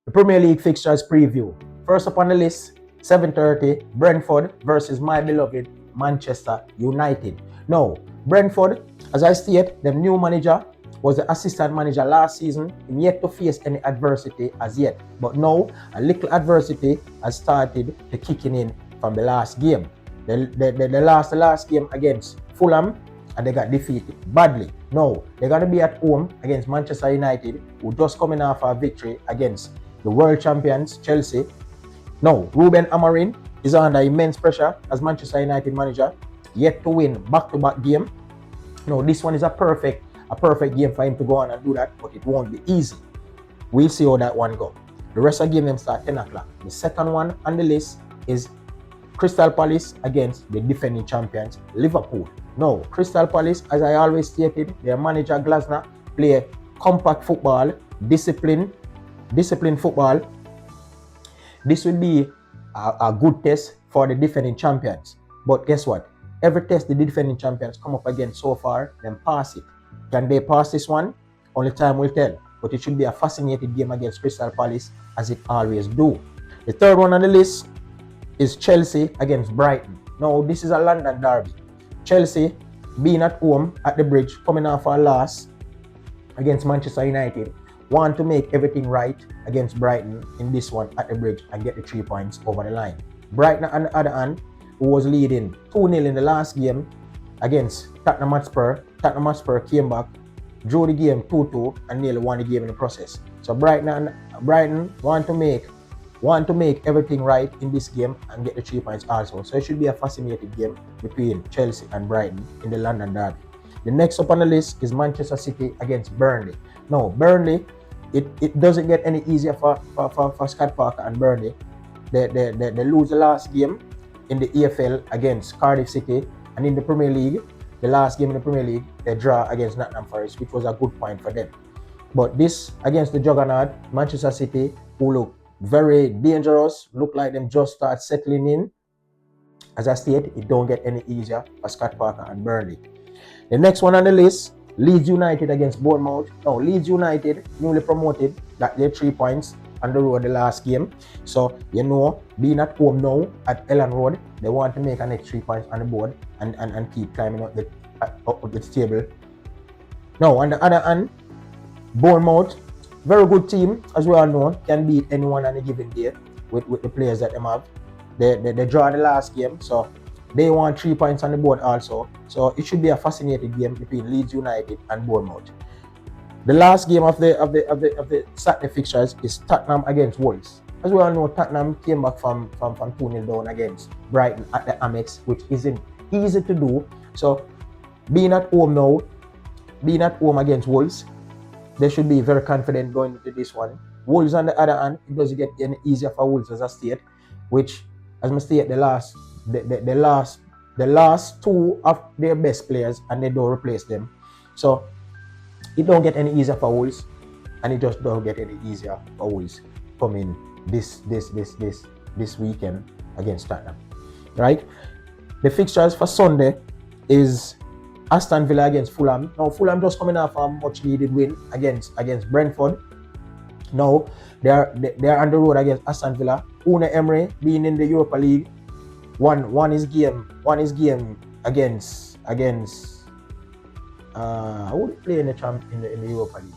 The Premier League fixtures preview. First up on the list, 7:30, Brentford versus my beloved Manchester United. Now, Brentford, as I stated, the new manager was the assistant manager last season, and yet to face any adversity as yet. But now, a little adversity has started to kicking in from the last game. The last game against Fulham, and they got defeated badly. Now, they're going to be at home against Manchester United, who just coming off a victory against the world champions, Chelsea. Now, Ruben Amorim is under immense pressure as Manchester United manager, yet to win back-to-back game. Now, this one is a perfect game for him to go on and do that, but it won't be easy. We'll see how that one go. The rest of the game them start 10 o'clock. The second one on the list is Crystal Palace against the defending champions, Liverpool. Now, Crystal Palace, as I always stated, their manager Glasner play compact football, discipline football. This will be a good test for the defending champions. But guess what? Every test the defending champions come up against so far, then pass it. Can they pass this one? Only time will tell. But it should be a fascinating game against Crystal Palace, as it always do. The third one on the list is Chelsea against Brighton. Now, this is a London derby. Chelsea being at home at the Bridge, coming off a loss against Manchester United, want to make everything right against Brighton in this one at the Bridge and get the 3 points over the line. Brighton, on the other hand, who was leading 2-0 in the last game against Tottenham Hotspur. Tottenham Hotspur came back, drew the game 2-2 and nearly won the game in the process. So Brighton want to make everything right in this game and get the 3 points also. So it should be a fascinating game between Chelsea and Brighton in the London derby. The next up on the list is Manchester City against Burnley. Now, Burnley, it doesn't get any easier for Scott Parker and Burnley. They lose the last game in the EFL against Cardiff City, and in the Premier League, the last game in the Premier League, they draw against Nottingham Forest, which was a good point for them. But this against the juggernaut, Manchester City, who look very dangerous, look like them just start settling in. As I stated, it don't get any easier for Scott Parker and Burnley. The next one on the list, Leeds United against Bournemouth. Now, Leeds United, newly promoted, got their 3 points on the road the last game. So, being at home now at Ellen Road, they want to make an next 3 points on the board and keep climbing up the table. Now, on the other hand, Bournemouth, very good team, as we all know, can beat anyone on a given day with the players that they have. They draw the last game, so they want 3 points on the board also. So it should be a fascinating game between Leeds United and Bournemouth. The last game of the Saturday fixtures is Tottenham against Wolves. As we all know, Tottenham came back from 2-0 down against Brighton at the Amex, which isn't easy to do. So being at home against Wolves, they should be very confident going into this one. Wolves, on the other hand, it doesn't get any easier for Wolves as a state, which, as I state, the last two of their best players, and they don't replace them. So it don't get any easier for Wolves, and it just don't get any easier for Wolves coming this weekend against Tottenham. Right? The fixtures for Sunday is Aston Villa against Fulham. Now, Fulham just coming off a much needed win against Brentford. Now they are on the road against Aston Villa. Unai Emery being in the Europa League, won his game against who they play in the Europa League?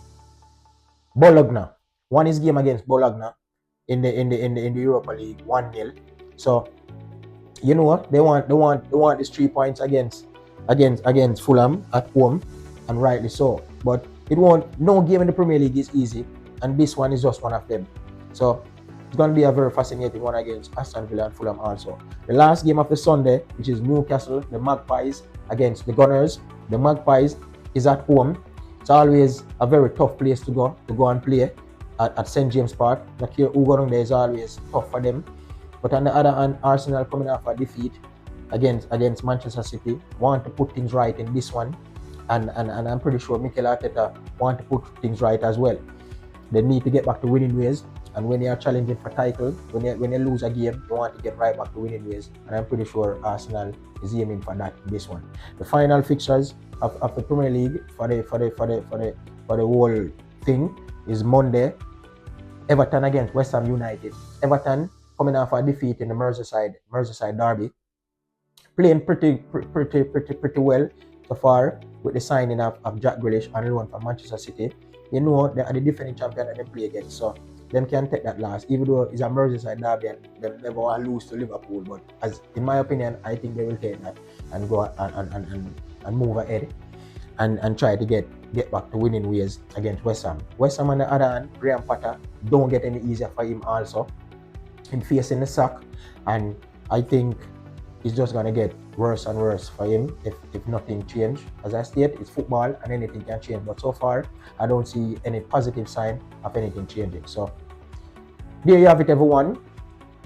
Bologna. Won his game against Bologna in the Europa League 1-0. So you know what? They want these 3 points against Fulham at home, and rightly so. But no game in the Premier League is easy, and this one is just one of them. So it's going to be a very fascinating one against Aston Villa and Fulham also. The last game of the Sunday, which is Newcastle, the Magpies against the Gunners. The Magpies is at home. It's always a very tough place to go and play at St. James Park. Not here who going there is always tough for them. But on the other hand, Arsenal coming off a defeat against Manchester City, want to put things right in this one, and I'm pretty sure Mikel Arteta want to put things right as well. They need to get back to winning ways, and when they are challenging for title, when they lose a game, they want to get right back to winning ways, and I'm pretty sure Arsenal is aiming for that in this one. The final fixtures of the Premier League for the whole thing is Monday, Everton against West Ham United. Everton coming off a defeat in the Merseyside derby, playing pretty well so far with the signing of Jack Grealish on loan from Manchester City. You know they are the defending champion that they play against, so them can take that loss, even though it's a Merseyside derby and they never want to lose to Liverpool. But as in my opinion, I think they will take that and go and move ahead and try to get back to winning ways against West Ham. West Ham on the other hand, Graham Potter don't get any easier for him also in facing the sack, and I think it's just gonna get worse and worse for him if nothing change. As I state, it's football and anything can change, but so far I don't see any positive sign of anything changing. So there you have it, everyone.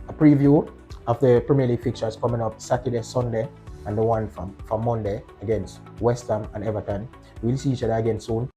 A preview of the Premier League fixtures coming up Saturday, Sunday, and the one from Monday against West Ham and Everton. We'll see each other again soon.